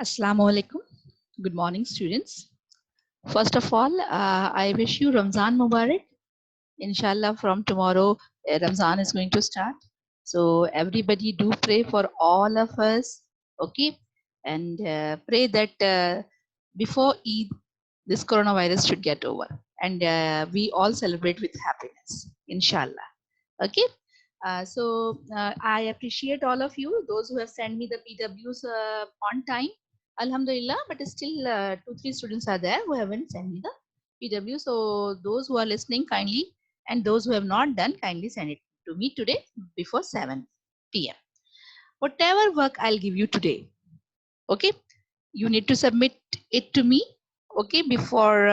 Assalamu alaikum. Good morning, students. First of all, I wish you Ramzan Mubarak. Inshallah, from tomorrow, Ramzan is going to start. So everybody do pray for all of us, okay? And pray that before Eid, this coronavirus should get over. And we all celebrate with happiness, inshallah. Okay? I appreciate all of you, those who have sent me the PWs on time. Alhamdulillah, but still 2-3 students are there who haven't sent me the PW. So those who are listening kindly and those who have not done, kindly send it to me today before 7 p.m. Whatever work I'll give you today, okay, you need to submit it to me, okay, before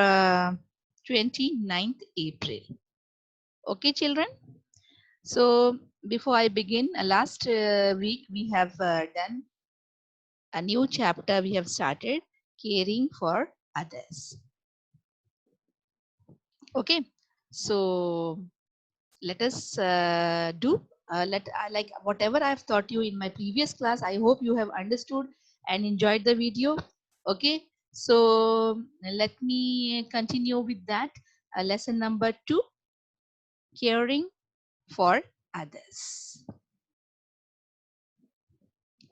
29th April. Okay, children. So before I begin, last week we have done a new chapter. We have started caring for others. Okay, so let us do like whatever I've taught you in my previous class. I hope you have understood and enjoyed the video. Okay, so let me continue with that. Lesson number 2, caring for others.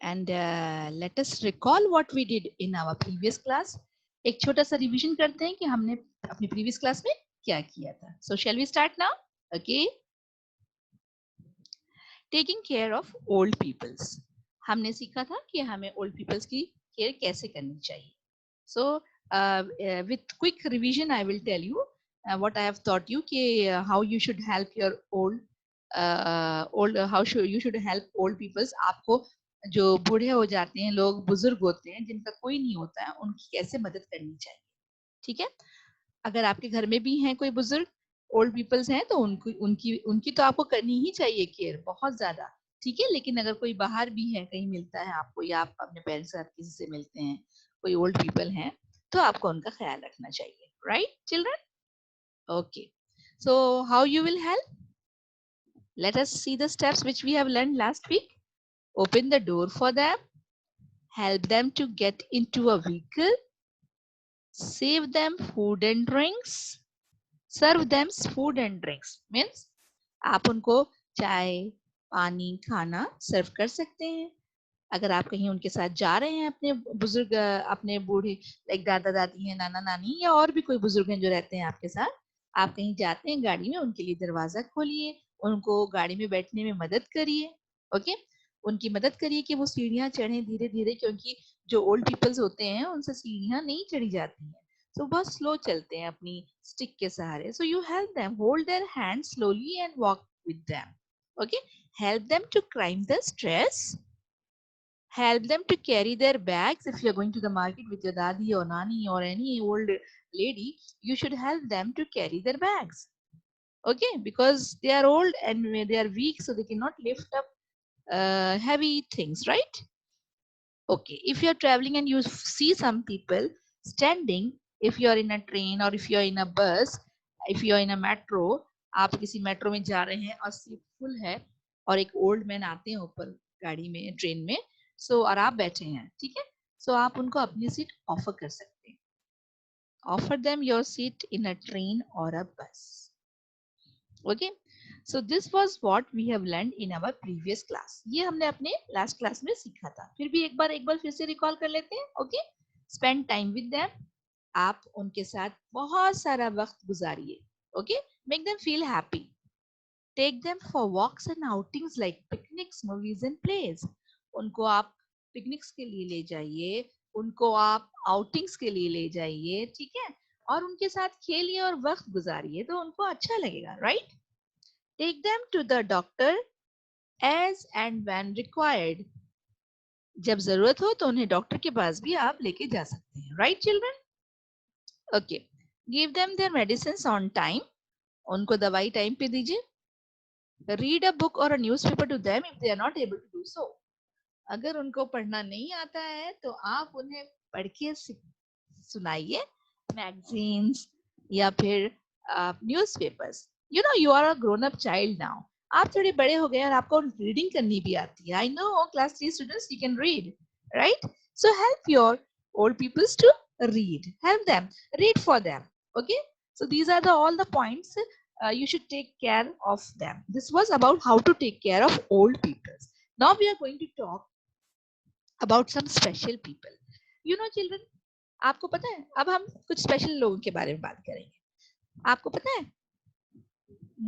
And let us recall what we did in our previous class. एक छोटा सा revision करते हैं कि हमने अपनी previous class में क्या किया था. So shall we start now? Okay. Taking care of old peoples. हमने सीखा था कि हमें old peoples की care कैसे करनी चाहिए. So with quick revision, I will tell you what I have taught you कि how you should help your you should help old peoples. आपको जो बूढ़े हो जाते हैं लोग, बुजुर्ग होते हैं जिनका कोई नहीं होता है, उनकी कैसे मदद करनी चाहिए. ठीक है, अगर आपके घर में भी हैं कोई बुजुर्ग ओल्ड पीपल्स हैं तो उनकी तो आपको करनी ही चाहिए केयर, बहुत ज्यादा. ठीक है, लेकिन अगर कोई बाहर भी है, कहीं मिलता है आपको, या आप अपने पेरेंट्स के साथ किसी से मिलते हैं, कोई ओल्ड पीपल हैं, तो आपको उनका ख्याल रखना चाहिए. Right children? Okay, so how you will help? Let us see the steps which we have learned last week. Open the door for them, help them to get into a vehicle, save them food and drinks, serve them food and drinks. Means आप उनको चाय, पानी, खाना सर्व कर सकते हैं. अगर आप कहीं उनके साथ जा रहे हैं, अपने बुजुर्ग, अपने बूढ़े लाइक दादा दादी हैं, नाना नानी, या और भी कोई बुजुर्ग हैं जो रहते हैं आपके साथ, आप कहीं जाते हैं गाड़ी में, उनके लिए दरवाजा खोलिए, उनको गाड़ी में बैठने में मदद करिए. ओके, उनकी मदद करिए कि वो सीढ़ियां चढ़ें धीरे धीरे, क्योंकि जो ओल्ड पीपल्स होते हैं उनसे सीढ़ियां नहीं चढ़ी जाती हैं, तो बहुत स्लो चलते हैं अपनी स्टिक के सहारे. So you help them, hold their hand slowly and walk with them. Okay, help them to climb the stairs, help them to carry their bags. If you're going to the market with your dadi or nani or any old lady, you should help them to carry their bags. Okay, because they are old and they are weak, so they cannot lift up heavy things, right? Okay, if you're traveling and you see some people standing, if you're in a train or if you're in a bus, if you're in a metro, आप किसी metro में जा रहे हैं और seat full है और एक ओल्ड मैन आते हैं ऊपर गाड़ी में, ट्रेन में, सो और आप बैठे हैं, ठीक है, सो आप उनको अपनी सीट ऑफर कर सकते हैं. Offer them your seat in a train और a bus. Okay, so this was what we have learned in our previous class. ये हमने अपने लास्ट क्लास में सीखा था. फिर भी एक बार फिर से रिकॉल कर लेते हैं. Okay, spend time with them. आप उनके साथ बहुत सारा वक्त गुजारिए. Okay, make them feel happy. Take them for walks and outings like picnics, movies and plays. उनको आप पिकनिक्स के लिए ले जाइए, उनको आप आउटिंग्स के लिए ले जाइए, ठीक है, और उनके साथ खेलिए और वक्त गुजारिए, तो उनको अच्छा लगेगा. Right? Take them to the doctor as and when required. जब जरूरत हो तो उन्हें डॉक्टर के पास भी आप लेके जा सकते हैं. Right children? Okay, give them their medicines on time. उनको दवाई टाइम पे दीजिए. रीड अ बुक और a newspaper to them if they are not able to do so. अगर उनको पढ़ना नहीं आता है तो आप उन्हें पढ़ के सुनाइए, मैगजीन्स या फिर newspapers. You know you are a grown up child now. आप थोड़े बड़े हो गए और आपको रीडिंग करनी भी आती है. I know class 3 students you can read, right? So help your old peoples to read. Help them. Read for them. Okay. So these are all the points you should take care of them. This was about how to take care of old peoples. Now we are going to talk about some special people. You know children, आपको पता है अब हम कुछ special लोगों के बारे में बात करेंगे. आपको पता है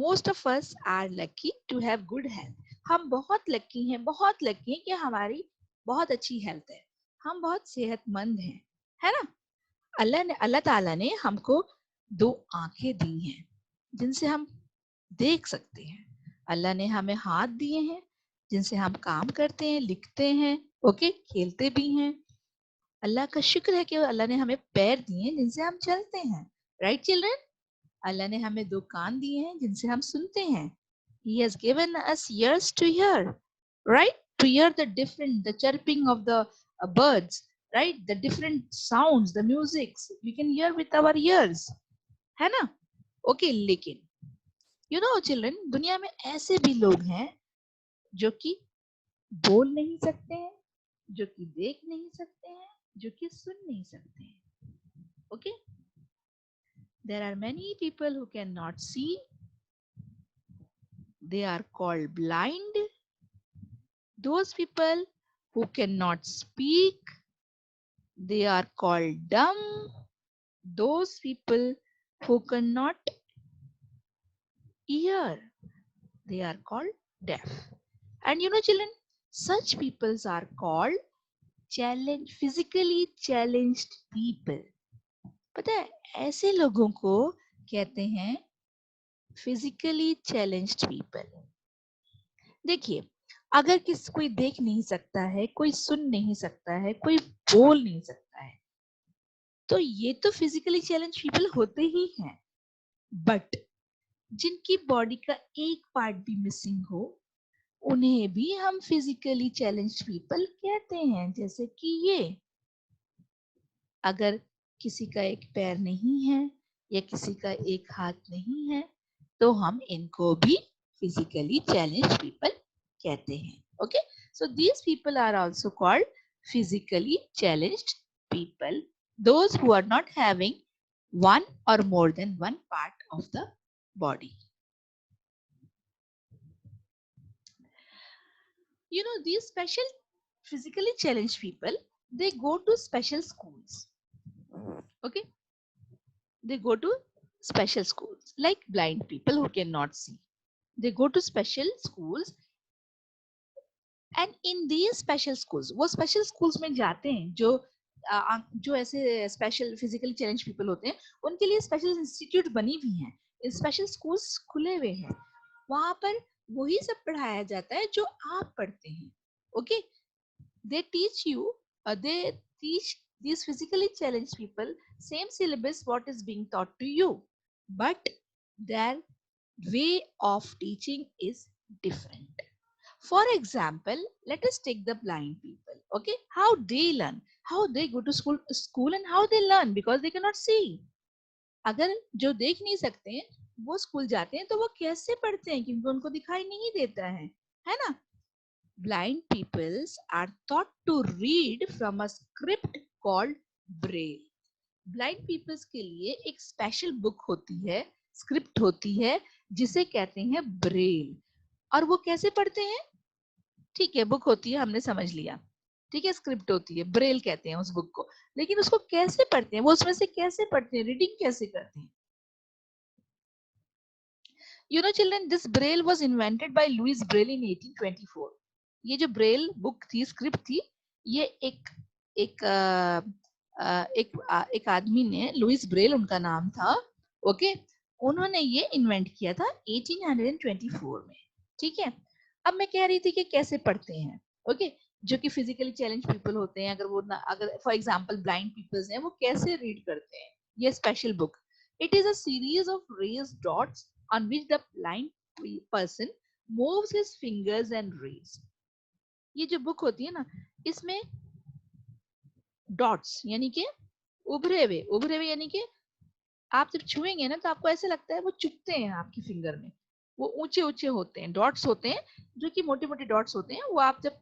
most of us are lucky to have good health. हम बहुत लकी हैं, बहुत लकी हैं कि हमारी बहुत अच्छी हेल्थ है, हम बहुत सेहतमंद हैं, है ना. अल्लाह ताला ने हमको 2 आंखें दी हैं जिनसे हम देख सकते हैं. अल्लाह ने हमें हाथ दिए हैं जिनसे हम काम करते हैं, लिखते हैं, ओके, खेलते भी हैं. अल्लाह का शुक्र है कि अल्लाह ने हमें पैर दिए हैं जिनसे हम चलते हैं. Right children. अल्लाह ने हमें 2 कान दिए हैं जिनसे हम सुनते हैं. He has given us ears to hear, right? To hear the chirping of the birds, right? The different sounds, the musics we can hear with our ears, है ना? Okay, लेकिन you know children, दुनिया में ऐसे भी लोग हैं जो कि बोल नहीं सकते हैं, जो कि देख नहीं सकते हैं, जो कि सुन नहीं सकते हैं. Okay? There are many people who cannot see. They are called blind. Those people who cannot speak, they are called dumb. Those people who cannot hear, they are called deaf. And you know children, such peoples are called physically challenged people. पता है ऐसे लोगों को कहते हैं physically challenged people. देखिए, अगर कोई देख नहीं सकता है, कोई सुन नहीं सकता है, कोई बोल नहीं सकता है, तो ये तो फिजिकली चैलेंज पीपल होते ही हैं. बट जिनकी बॉडी का एक पार्ट भी मिसिंग हो, उन्हें भी हम फिजिकली चैलेंज पीपल कहते हैं. जैसे कि ये, अगर किसी का एक पैर नहीं है या किसी का एक हाथ नहीं है, तो हम इनको भी फिजिकली चैलेंज पीपल कहते हैं. Okay, so these people are also called physically challenged people, those who are not having one or more than one part of the body. You know, these special physically challenged people, they go to special schools. Okay, they go to special schools. Like blind people who cannot see, they go to special schools. And in these special schools, वो special schools में जाते हैं जो ऐसे special physically challenge people होते हैं, उनके लिए स्पेशल इंस्टीट्यूट बनी हुई हैं, स्पेशल स्कूल्स खुले हुए हैं. वहां पर वही सब पढ़ाया जाता है जो आप पढ़ते हैं. Okay, they teach these physically challenged people same syllabus what is being taught to you, but their way of teaching is different. For example, let us take the blind people. Okay, how they learn, how they go to school and how they learn, because they cannot see. अगर जो देख नहीं सकते हैं वो school जाते हैं तो वो कैसे पढ़ते हैं, क्योंकि उनको दिखाई नहीं देता है ना. Blind peoples are taught to read from a script called Braille. Blind peoples के लिए एक स्पेशल बुक होती है, स्क्रिप्ट होती है, जिसे कहते हैं ब्रेल. और वो कैसे पढ़ते हैं? ठीक है, बुक होती है, हमने समझ लिया. ठीक है, स्क्रिप्ट होती है, ब्रेल कहते हैं उस बुक को. लेकिन उसको कैसे पढ़ते हैं, वो उसमें से कैसे पढ़ते हैं, रीडिंग कैसे करते हैं? You know children, this Braille was invented by Louis Braille in 1824. ये जो ब्रेल बुक थी, स्क्रिप्ट थी, ये एक आदमी ने, लुइस ब्रेल उनका नाम था. ओके, उन्होंने ये इन्वेंट किया था 1824 में. ठीक है, अब मैं कह रही थी कि कैसे पढ़ते हैं. ओके, जो कि फिजिकली चैलेंज पीपल होते हैं, अगर फॉर एग्जांपल ब्लाइंड पीपल्स हैं, वो कैसे रीड करते हैं ये special book. It is a series of raised dots on which the blind person moves his fingers and rays. ये जो बुक होती है ना, इसमें डॉट्स यानी कि उभरे हुए यानी कि आप जब छुएंगे ना तो आपको ऐसे लगता है वो चुभते हैं आपकी फिंगर में. वो ऊंचे ऊंचे होते हैं, डॉट्स होते हैं, जो कि मोटे मोटे डॉट्स होते हैं. वो आप जब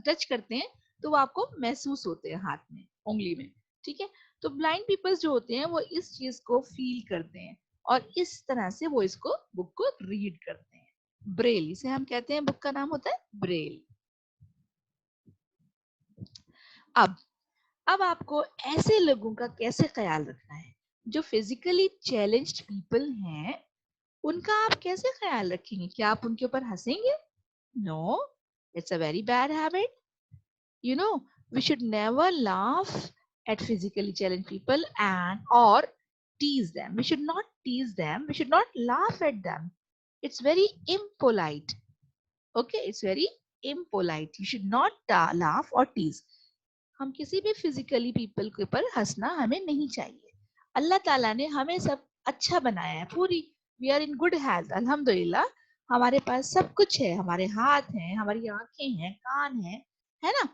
टच करते हैं तो वो आपको महसूस होते हैं हाथ में, उंगली में, ठीक है। तो ब्लाइंड पीपल्स जो होते हैं वो इस चीज को फील करते हैं और इस तरह से वो इसको बुक को रीड करते हैं। ब्रेल, इसे हम कहते हैं, बुक का नाम होता है ब्रेल। अब आपको ऐसे लोगों का कैसे ख्याल रखना है जो फिजिकली चैलेंज्ड पीपल हैं, उनका आप कैसे ख्याल रखेंगे? क्या आप उनके ऊपर हंसेंगे? No, it's a very bad habit. You know, we should never laugh at physically challenged people and or tease them. We should not tease them. We should not laugh at them. It's very impolite. Okay, it's very impolite. You should not laugh or tease. हम किसी भी physically people के ऊपर हंसना हमें नहीं चाहिए। अल्लाह ताला ने हमें सब अच्छा बनाया है, पूरी we are in good health, अल्हम्दुलिल्लाह। हमारे पास सब कुछ है, हमारे हाथ हैं, हमारी आंखें हैं, कान हैं, है ना?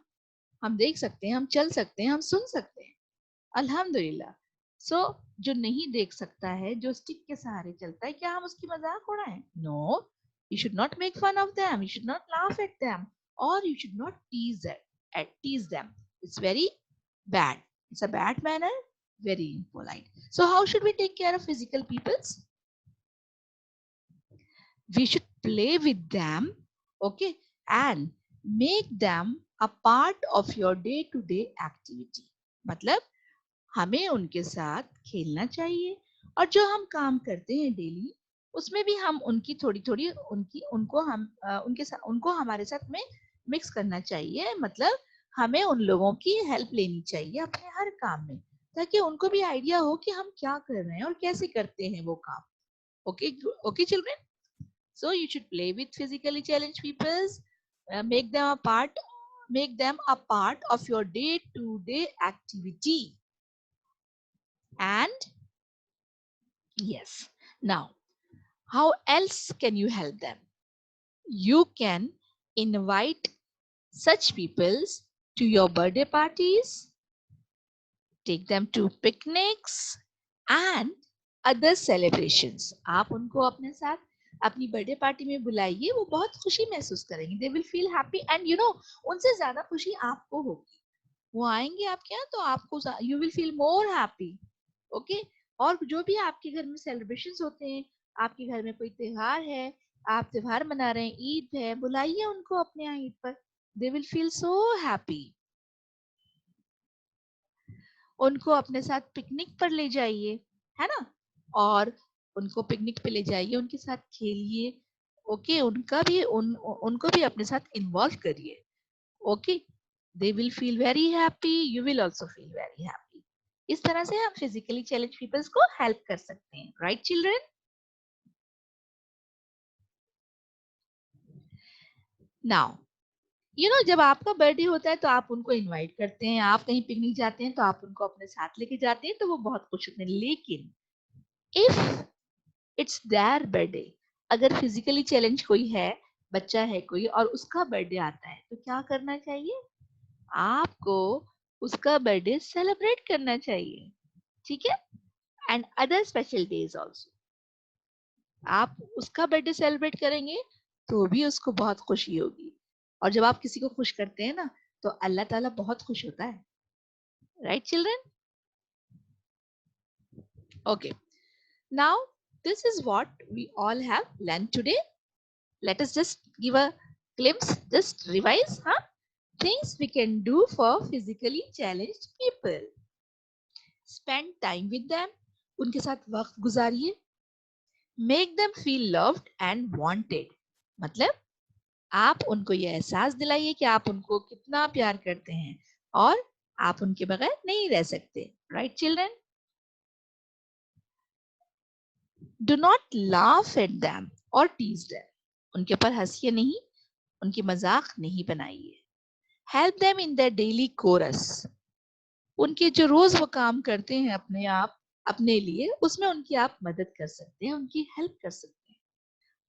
हम देख सकते हैं, हम चल सकते हैं, हम सुन सकते हैं, अल्हम्दुलिल्लाह। सो जो नहीं देख सकता है, जो स्टिक के सहारे चलता है, क्या हम उसकी मजाक उड़ाएं? No, you should not make fun of them, you should not laugh at them, और you should not tease them. It's very bad. It's a bad manner, very impolite. So how should we take care of physical peoples? We should play with them, okay, and make them a part of your day to day activity. मतलब हमें उनके साथ खेलना चाहिए और जो हम काम करते हैं डेली, उसमें भी हम उनकी थोड़ी थोड़ी उनकी उनको हम उनके साथ उनको हमारे साथ में मिक्स करना चाहिए। मतलब हमें उन लोगों की हेल्प लेनी चाहिए अपने हर काम में, ताकि उनको भी आइडिया हो कि हम क्या कर रहे हैं और कैसे करते हैं वो काम। Okay okay children, so you should play with physically challenged peoples, make them a part of your day to day activity. And yes, now how else can you help them? You can invite such peoples to your birthday parties, take them to picnics and other celebrations. आप उनको अपने साथ अपनी birthday party में बुलाइए, वो बहुत खुशी महसूस करेंगे, they will feel happy and you know, उनसे ज्यादा खुशी आपको होगी। वो आएंगे आपके यहाँ तो आपको you will feel more happy. Okay, और जो भी आपके घर में सेलिब्रेशंस होते हैं, आपके घर में कोई त्योहार है, आप त्योहार मना रहे हैं, ईद है, बुलाइए उनको अपने यहाँ ईद पर, they will feel so happy. उनको अपने साथ पिकनिक पर ले जाइए, है ना, और उनको पिकनिक पे ले जाइए, उनके साथ खेलिए। ओके, उनको भी अपने साथ इन्वॉल्व करिए। Okay, they will feel very happy, you will also feel very happy. इस तरह से हम फिजिकली चैलेंज पीपल्स को हेल्प कर सकते हैं, right children? Now you know, जब आपका बर्थडे होता है तो आप उनको इनवाइट करते हैं, आप कहीं पिकनिक जाते हैं तो आप उनको अपने साथ लेके जाते हैं, तो वो बहुत खुश होते हैं। लेकिन इफ इट्स देयर बर्थडे, अगर फिजिकली चैलेंज कोई है, बच्चा है कोई और उसका बर्थडे आता है, तो क्या करना चाहिए? आपको उसका बर्थडे सेलिब्रेट करना चाहिए, ठीक है? And other special days also. आप उसका बर्थडे सेलिब्रेट करेंगे तो भी उसको बहुत खुशी होगी, और जब आप किसी को खुश करते हैं ना, तो अल्लाह ताला बहुत खुश होता है, right children? Okay, now this is what we all have learned today. Let us just give a glimpse, just revise, huh? Things we can do for physically challenged people. Spend time with them. उनके साथ वक्त गुजारिए। Make them feel loved and wanted. मतलब आप उनको ये एहसास दिलाइए कि आप उनको कितना प्यार करते हैं और आप उनके बगैर नहीं रह सकते, right children? Do not laugh at them और टीज देम। उनके ऊपर हंसिए नहीं, उनकी मजाक नहीं बनाइए। Help them in their daily chores. उनके जो रोज वो काम करते हैं अपने आप अपने लिए, उसमें उनकी आप मदद कर सकते हैं, उनकी हेल्प कर सकते हैं।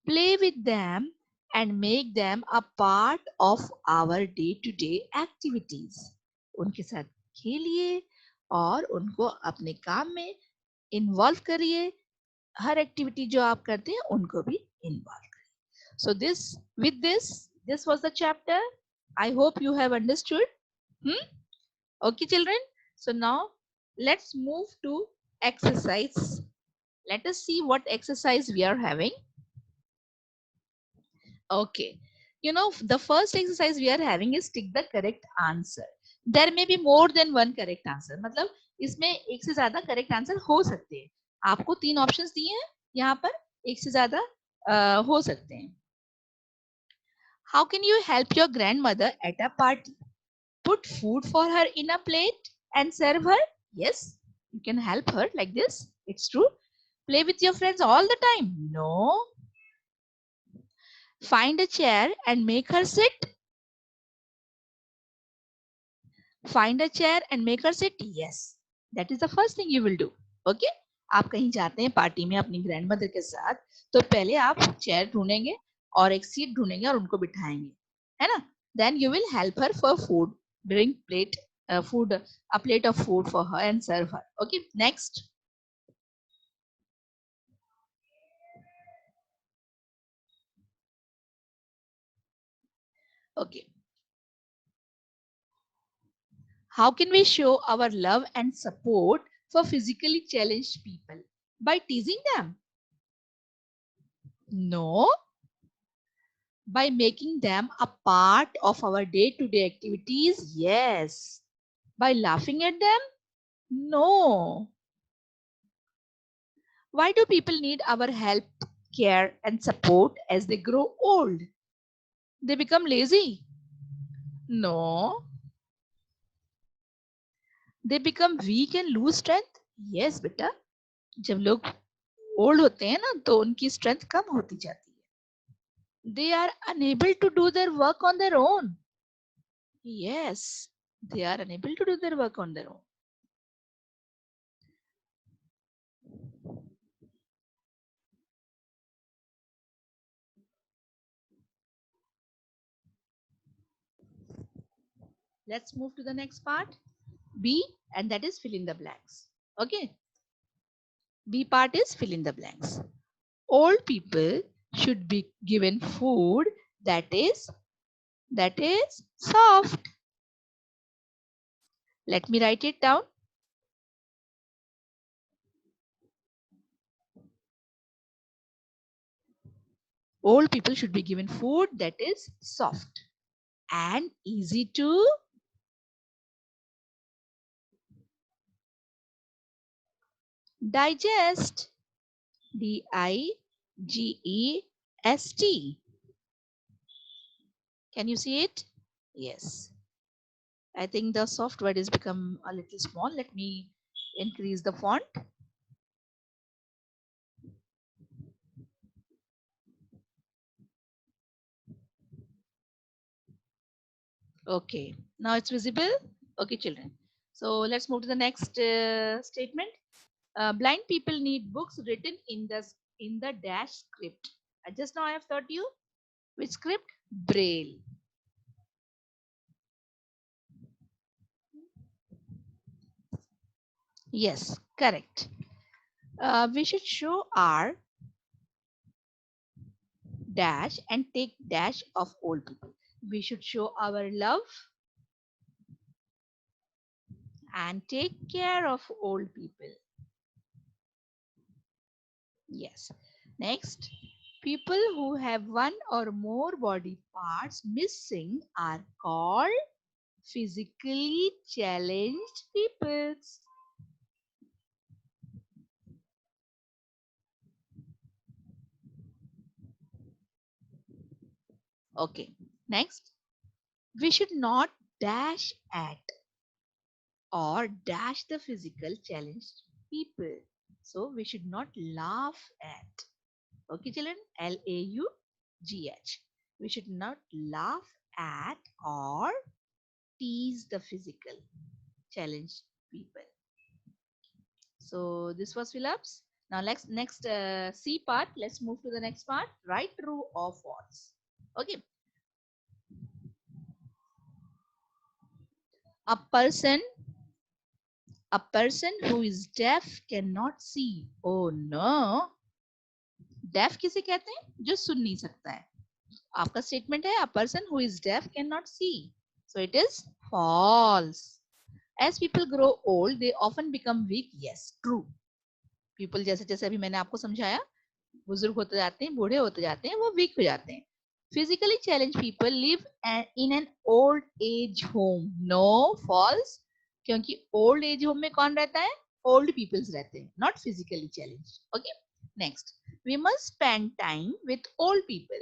Play with them and make them a part of our day to day activities. उनके साथ खेलिए और उनको अपने काम में इन्वॉल्व करिए। हर एक्टिविटी जो आप करते हैं उनको भी इन्वॉल्व करिए। So this, with this was the chapter. I hope you have understood. Okay, children. So now let's move to exercise. Let us see what exercise we are having. Okay. You know, the first exercise we are having is tick the correct answer. There may be more than one correct answer. मतलब इसमें एक से ज्यादा correct answer हो सकते हैं. आपको 3 options दिए हैं. यहाँ पर एक से ज्यादा हो सकते हैं. How can you help your grandmother at a party? Put food for her in a plate and serve her? Yes, you can help her like this. It's true. Play with your friends all the time? No. Find a chair and make her sit? Find a chair and make her sit? Yes. That is the first thing you will do. Okay? आप कहीं जाते हैं party में अपनी grandmother के साथ, तो पहले आप चेयर ढूंढेंगे और एक सीट ढूंढेंगे और उनको बिठाएंगे, है ना? Then you will help her for food. Bring a plate of food for her and serve her. Okay, next. Okay. How can we show our love and support for physically challenged people? By teasing them? No. By making them a part of our day-to-day activities? Yes. By laughing at them? No. Why do people need our help, care, and support as they grow old? They become lazy? No. They become weak and lose strength? Yes, beta. जब लोग old होते हैं ना तो उनकी strength कम होती जाती है. They are unable to do their work on their own. Yes, they are unable to do their work on their own. Let's move to the next part, B, and that is fill in the blanks. Okay. B part is fill in the blanks. Old people should be given food that is soft. Let me write it down. Old people should be given food that is soft and easy to digest. digest. Can you see it? Yes. I think the soft word has become a little small. Let me increase the font. Okay, now it's visible. Okay, children. So let's move to the next statement. Blind people need books written in the dash script. Just now I have taught you which script? Braille. Yes, correct. We should show our dash and take dash of old people. We should show our love and take care of old people. Yes. Next, people who have one or more body parts missing are called physically challenged people. Okay. Next, we should not dash at or dash the physical challenged people. So we should not laugh at. Okay, children? Laugh. We should not laugh at or tease the physical challenged people. So this was fill-ups. Now next C part. Let's move to the next part. Right, true, or false. Okay. A person who is deaf cannot see. Oh no. Deaf किसे कहते हैं? जो सुन नहीं सकता है. आपका statement है a person who is deaf cannot see. So it is false. As people grow old, they often become weak. Yes, true. People जैसे जैसे अभी मैंने आपको समझाया, बुजुर्ग होते जाते हैं, बूढ़े होते जाते हैं, वो वीक हो जाते हैं. Physically challenged people live in an old age home. No, false. क्योंकि old age home में कौन रहता है? Old peoples रहते हैं, not physically challenged. Okay. Next, we must spend time with old people.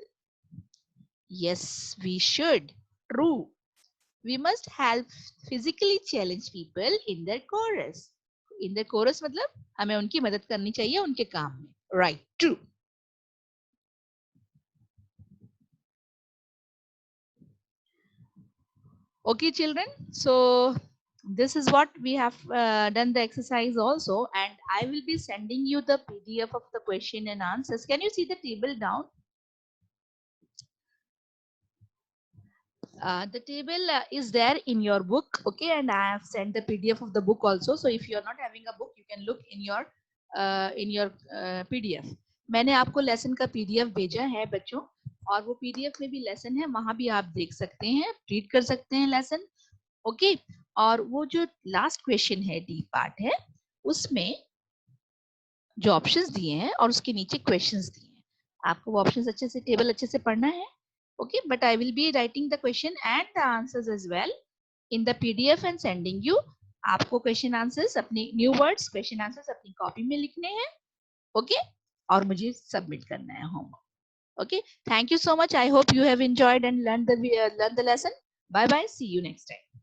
Yes, we should. True. We must help physically challenged people in their chorus. In their chorus मतलब हमें उनकी मदद करनी चाहिए उनके काम में. Right. True. Okay, children. So this is what we have done the exercise also, and I will be sending you the PDF of the question and answers. Can you see the table down? The table is there in your book, okay, and I have sent the PDF of the book also. So if you are not having a book, you can look in your PDF. मैंने आपको lesson का PDF भेजा है बच्चों, और वो PDF में भी लेसन है, वहां भी आप देख सकते हैं, रीड कर सकते हैं लेसन, ओके. और वो जो लास्ट क्वेश्चन है, डी पार्ट है, उसमें जो ऑप्शंस दिए हैं और उसके नीचे क्वेश्चंस दिए हैं, आपको वो ऑप्शंस अच्छे से, टेबल अच्छे से पढ़ना है, okay. But I will be writing the question and the answers as well in the PDF and sending you. आपको क्वेश्चन आंसर्स अपनी न्यू वर्ड्स क्वेश्चन आंसर्स अपनी कॉपी में लिखने हैं, ओके, और मुझे सबमिट करना है homework. Okay, thank you so much. I hope you have enjoyed and learned the lesson. Bye bye. See you next time.